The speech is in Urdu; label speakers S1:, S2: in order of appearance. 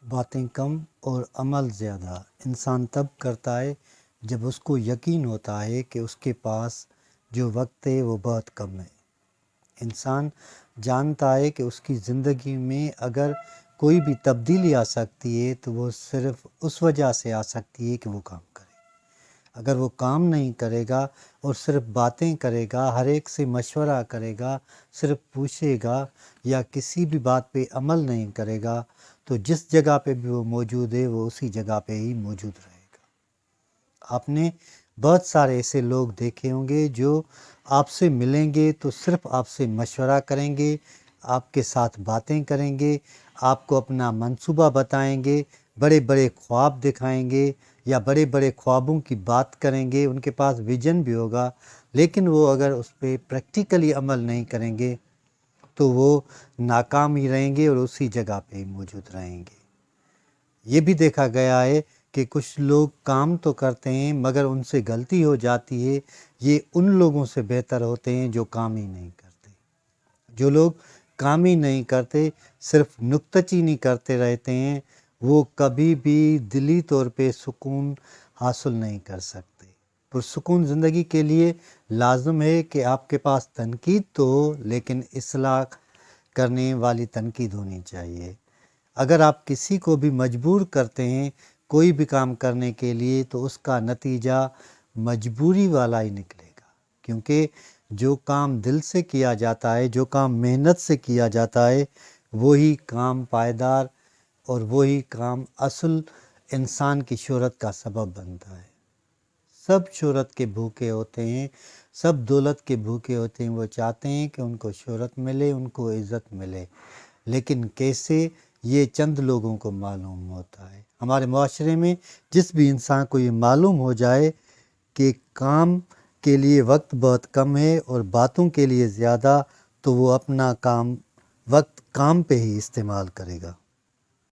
S1: باتیں کم اور عمل زیادہ انسان تب کرتا ہے جب اس کو یقین ہوتا ہے کہ اس کے پاس جو وقت ہے وہ بہت کم ہے۔ انسان جانتا ہے کہ اس کی زندگی میں اگر کوئی بھی تبدیلی آ سکتی ہے تو وہ صرف اس وجہ سے آ سکتی ہے کہ وہ کام کرے۔ اگر وہ کام نہیں کرے گا اور صرف باتیں کرے گا، ہر ایک سے مشورہ کرے گا، صرف پوچھے گا یا کسی بھی بات پہ عمل نہیں کرے گا تو جس جگہ پہ بھی وہ موجود ہے وہ اسی جگہ پہ ہی موجود رہے گا۔ آپ نے بہت سارے ایسے لوگ دیکھے ہوں گے جو آپ سے ملیں گے تو صرف آپ سے مشورہ کریں گے، آپ کے ساتھ باتیں کریں گے، آپ کو اپنا منصوبہ بتائیں گے، بڑے بڑے خواب دکھائیں گے یا بڑے بڑے خوابوں کی بات کریں گے، ان کے پاس ویژن بھی ہوگا، لیکن وہ اگر اس پہ پریکٹیکلی عمل نہیں کریں گے تو وہ ناکام ہی رہیں گے اور اسی جگہ پہ ہی موجود رہیں گے۔ یہ بھی دیکھا گیا ہے کہ کچھ لوگ کام تو کرتے ہیں مگر ان سے غلطی ہو جاتی ہے، یہ ان لوگوں سے بہتر ہوتے ہیں جو کام ہی نہیں کرتے۔ جو لوگ کام ہی نہیں کرتے، صرف نکتہ چینی کرتے رہتے ہیں، وہ کبھی بھی دلی طور پہ سکون حاصل نہیں کر سکتے۔ پرسکون زندگی کے لیے لازم ہے کہ آپ کے پاس تنقید تو ہو لیکن اصلاح کرنے والی تنقید ہونی چاہیے۔ اگر آپ کسی کو بھی مجبور کرتے ہیں کوئی بھی کام کرنے کے لیے تو اس کا نتیجہ مجبوری والا ہی نکلے گا، کیونکہ جو کام دل سے کیا جاتا ہے، جو کام محنت سے کیا جاتا ہے، وہی کام پائیدار اور وہی کام اصل انسان کی شہرت کا سبب بنتا ہے۔ سب شہرت کے بھوکے ہوتے ہیں، سب دولت کے بھوکے ہوتے ہیں، وہ چاہتے ہیں کہ ان کو شہرت ملے، ان کو عزت ملے، لیکن کیسے، یہ چند لوگوں کو معلوم ہوتا ہے۔ ہمارے معاشرے میں جس بھی انسان کو یہ معلوم ہو جائے کہ کام کے لیے وقت بہت کم ہے اور باتوں کے لیے زیادہ، تو وہ اپنا وقت کام پہ ہی استعمال کرے گا۔